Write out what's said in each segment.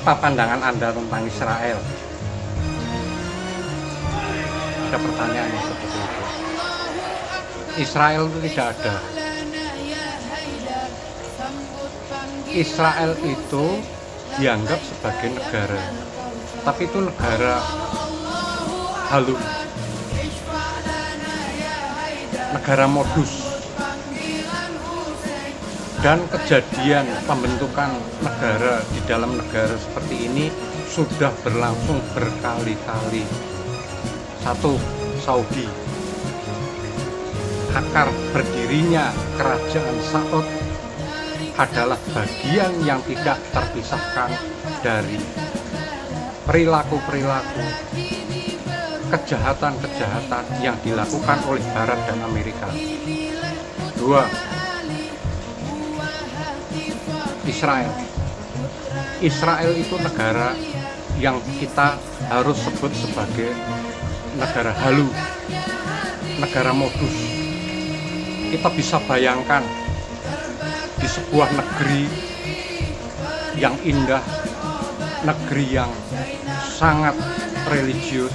Apa pandangan Anda tentang Israel? Ada pertanyaan yang seperti itu. Israel itu tidak ada. Israel itu dianggap sebagai negara, tapi itu negara halu, negara modus. Dan kejadian pembentukan negara di dalam negara seperti ini sudah berlangsung berkali-kali. Satu, Saudi. Akar berdirinya kerajaan Saud adalah bagian yang tidak terpisahkan dari perilaku-perilaku kejahatan-kejahatan yang dilakukan oleh Barat dan Amerika. Dua, Israel. Israel itu negara yang kita harus sebut sebagai negara halu, negara modus. Kita bisa bayangkan di sebuah negeri yang indah, negeri yang sangat religius,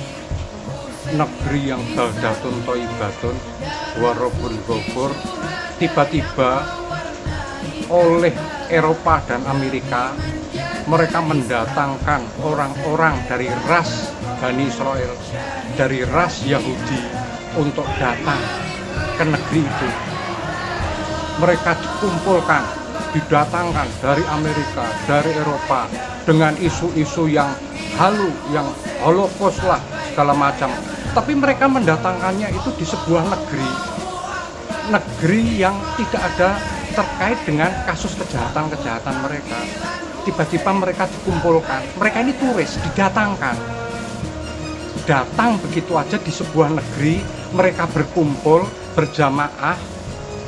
negeri yang baldatun thayyibatun warabun ghafur, tiba-tiba oleh Eropa dan Amerika mereka mendatangkan orang-orang dari ras Bani Israel, dari ras Yahudi untuk datang ke negeri itu. Mereka dikumpulkan, didatangkan dari Amerika, dari Eropa dengan isu-isu yang halu, yang Holocaust lah segala macam. Tapi mereka mendatangkannya itu di sebuah negeri yang tidak ada terkait dengan kasus kejahatan-kejahatan mereka. Tiba-tiba mereka dikumpulkan. Mereka ini turis, didatangkan. Datang begitu aja di sebuah negeri, mereka berkumpul, berjamaah,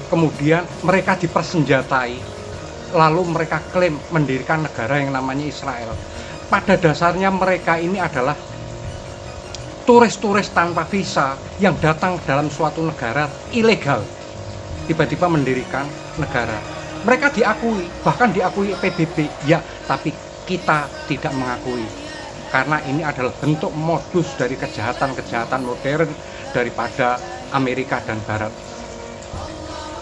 kemudian mereka dipersenjatai. Lalu mereka klaim mendirikan negara yang namanya Israel. Pada dasarnya mereka ini adalah turis-turis tanpa visa yang datang dalam suatu negara ilegal. Tiba-tiba mendirikan negara. Mereka diakui, bahkan diakui PBB, ya, tapi kita tidak mengakui. Karena ini adalah bentuk modus dari kejahatan-kejahatan modern daripada Amerika dan Barat.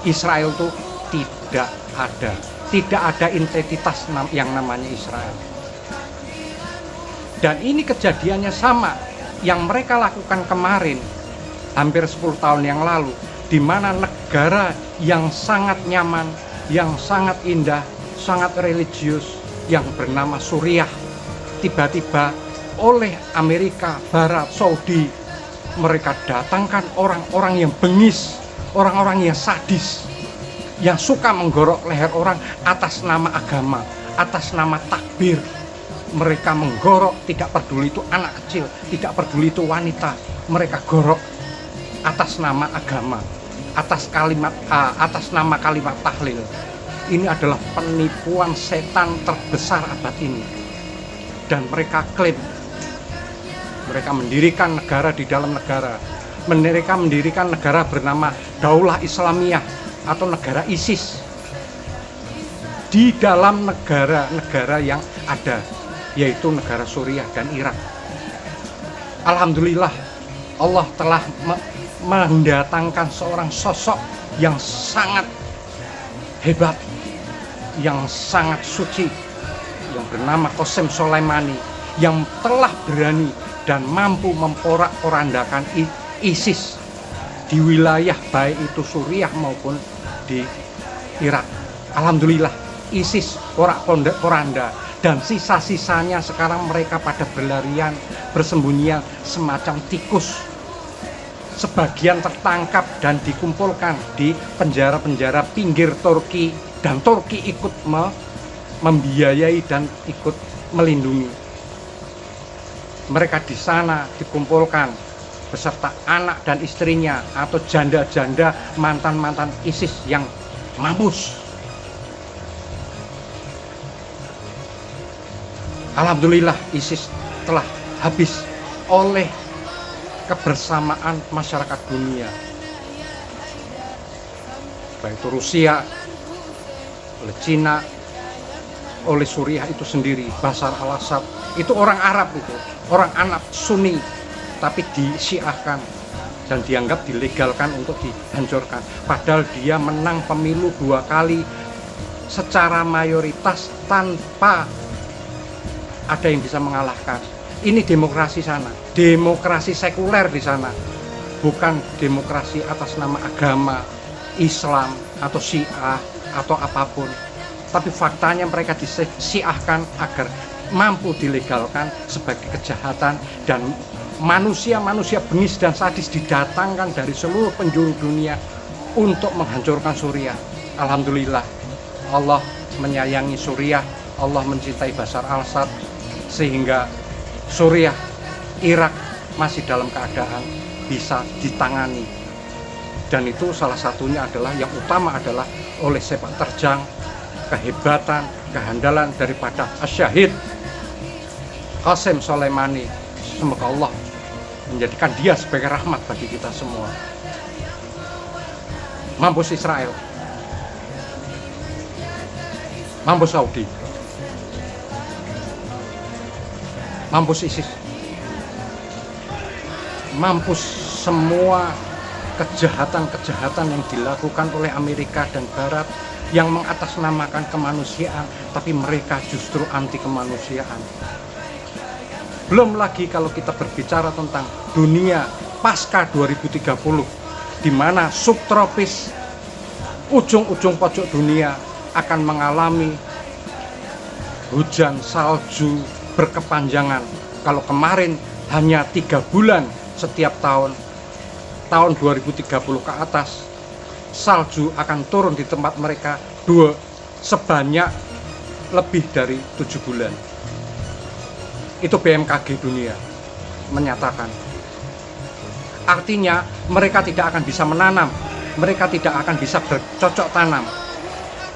Israel itu tidak ada entitas yang namanya Israel. Dan ini kejadiannya sama yang mereka lakukan kemarin, hampir 10 tahun yang lalu, di mana negara yang sangat nyaman, yang sangat indah, sangat religius, yang bernama Suriah, tiba-tiba oleh Amerika, Barat, Saudi, mereka datangkan orang-orang yang bengis, orang-orang yang sadis, yang suka menggorok leher orang atas nama agama, atas nama takbir. Mereka menggorok, tidak peduli itu anak kecil, tidak peduli itu wanita, mereka gorok atas nama agama, atas nama kalimat tahlil. Ini adalah penipuan setan terbesar abad ini. Dan mereka klaim mereka mendirikan negara di dalam negara. Mereka mendirikan negara bernama Daulah Islamiyah atau negara ISIS di dalam negara-negara yang ada, yaitu negara Suriah dan Irak. Alhamdulillah, Allah telah mendatangkan seorang sosok yang sangat hebat, yang sangat suci, yang bernama Qasem Soleimani, yang telah berani dan mampu memporak-porandakan ISIS di wilayah baik itu Suriah maupun di Irak. Alhamdulillah, ISIS porak-poranda, dan sisa-sisanya sekarang mereka pada berlarian, bersembunyian semacam tikus. Sebagian tertangkap dan dikumpulkan di penjara-penjara pinggir Turki, dan Turki ikut membiayai dan ikut melindungi. Mereka di sana dikumpulkan beserta anak dan istrinya atau janda-janda mantan-mantan ISIS yang mampus. Alhamdulillah, ISIS telah habis oleh kebersamaan masyarakat dunia, baik itu Rusia, oleh Cina, oleh Suriah itu sendiri. Bashar al-Assad itu orang Arab, itu orang anak Sunni, tapi disiahkan dan dianggap dilegalkan untuk dihancurkan. Padahal dia menang pemilu 2 kali secara mayoritas tanpa ada yang bisa mengalahkan. Ini demokrasi sana, demokrasi sekuler di sana, bukan demokrasi atas nama agama Islam atau Syiah atau apapun. Tapi faktanya mereka disiahkan agar mampu dilegalkan sebagai kejahatan, dan manusia-manusia bengis dan sadis didatangkan dari seluruh penjuru dunia untuk menghancurkan Suriah. Alhamdulillah, Allah menyayangi Suriah, Allah mencintai Bashar al-Assad, sehingga Suriah, Irak masih dalam keadaan bisa ditangani. Dan itu salah satunya adalah, yang utama adalah oleh sepak terjang, kehebatan, kehandalan daripada Asyahid Qasem Soleimani. Semoga Allah menjadikan dia sebagai rahmat bagi kita semua. Mampus Israel, mampus Saudi, mampus ISIS, mampus semua kejahatan-kejahatan yang dilakukan oleh Amerika dan Barat yang mengatasnamakan kemanusiaan, tapi mereka justru anti kemanusiaan. Belum lagi kalau kita berbicara tentang dunia pasca 2030, di mana subtropis ujung-ujung pojok dunia akan mengalami hujan salju berkepanjangan. Kalau kemarin hanya 3 bulan setiap tahun, tahun 2030 ke atas salju akan turun di tempat mereka sebanyak lebih dari 7 bulan. Itu BMKG dunia menyatakan. Artinya mereka tidak akan bisa menanam, mereka tidak akan bisa bercocok tanam.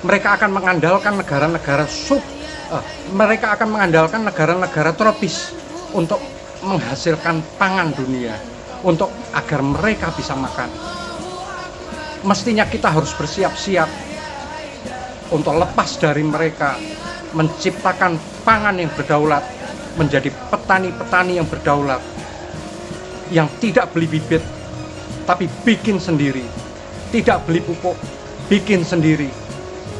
Mereka akan mengandalkan negara-negara tropis untuk menghasilkan pangan dunia, untuk agar mereka bisa makan. Mestinya kita harus bersiap-siap untuk lepas dari mereka, menciptakan pangan yang berdaulat, menjadi petani-petani yang berdaulat, yang tidak beli bibit tapi bikin sendiri, tidak beli pupuk, bikin sendiri,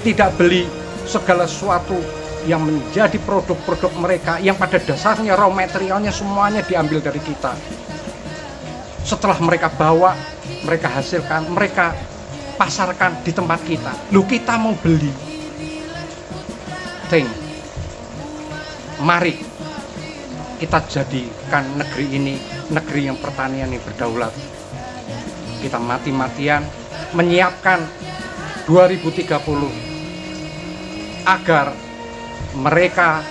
tidak beli segala sesuatu yang menjadi produk-produk mereka, yang pada dasarnya raw materialnya semuanya diambil dari kita. Setelah mereka bawa, mereka hasilkan, mereka pasarkan di tempat kita. Loh, kita mau beli. Mari kita jadikan negeri ini negeri yang pertanian yang berdaulat. Kita mati-matian menyiapkan 2030 agar mereka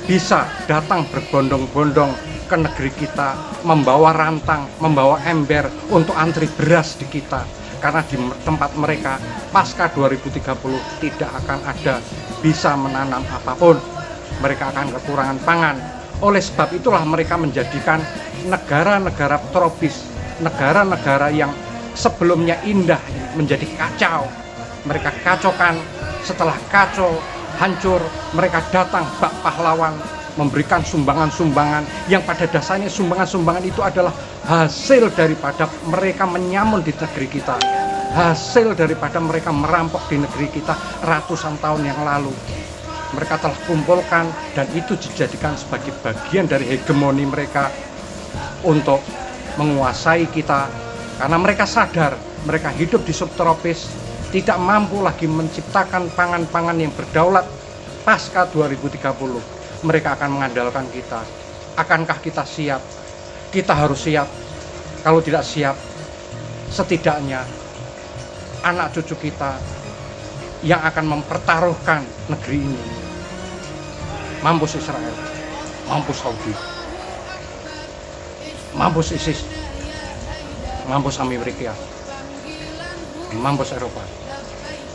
bisa datang berbondong-bondong ke negeri kita, membawa rantang, membawa ember untuk antri beras di kita. Karena di tempat mereka pasca 2030 tidak akan ada bisa menanam apapun. Mereka akan kekurangan pangan. Oleh sebab itulah mereka menjadikan negara-negara tropis, negara-negara yang sebelumnya indah menjadi kacau. Mereka kacaukan, setelah kacau, hancur, mereka datang bak pahlawan, memberikan sumbangan-sumbangan yang pada dasarnya sumbangan-sumbangan itu adalah hasil daripada mereka menyamun di negeri kita, hasil daripada mereka merampok di negeri kita ratusan tahun yang lalu. Mereka telah kumpulkan, dan itu dijadikan sebagai bagian dari hegemoni mereka untuk menguasai kita. Karena mereka sadar mereka hidup di subtropis, tidak mampu lagi menciptakan pangan-pangan yang berdaulat. Pasca 2030 mereka akan mengandalkan kita. Akankah kita siap? Kita harus siap. Kalau tidak siap, setidaknya anak cucu kita yang akan mempertaruhkan negeri ini. Mampus Israel, mampus Saudi, mampus ISIS, mampus Amerika, mampus Eropa.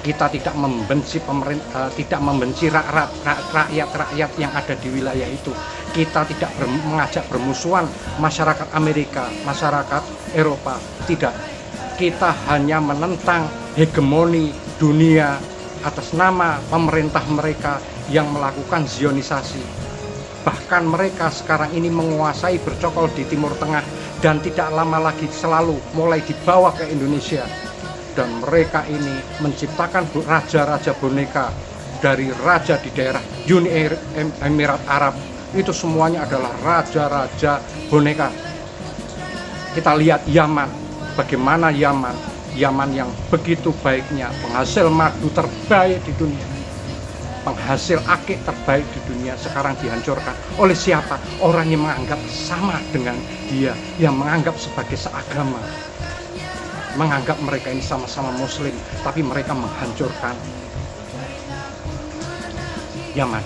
Kita tidak membenci pemerintah, tidak membenci rakyat-rakyat yang ada di wilayah itu. Kita tidak mengajak bermusuhan masyarakat Amerika, masyarakat Eropa, tidak. Kita hanya menentang hegemoni dunia atas nama pemerintah mereka yang melakukan zionisasi. Bahkan mereka sekarang ini menguasai bercokol di Timur Tengah dan tidak lama lagi selalu mulai dibawa ke Indonesia. Dan mereka ini menciptakan raja-raja boneka, dari raja di daerah Uni Emirat Arab, itu semuanya adalah raja-raja boneka. Kita lihat Yaman, bagaimana Yaman yang begitu baiknya, penghasil madu terbaik di dunia, penghasil akik terbaik di dunia, sekarang dihancurkan oleh siapa? Orang yang menganggap sama dengan dia, yang menganggap sebagai seagama, menganggap mereka ini sama-sama muslim, tapi mereka menghancurkan Yaman.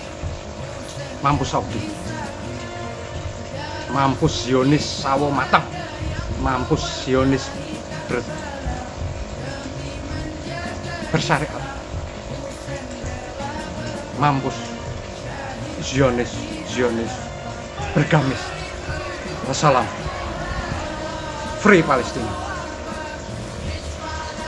Mampus Saudi, mampus Zionis sawo matang, mampus Zionis bersyariat, mampus Zionis bergamis. Wassalam. Free Palestina.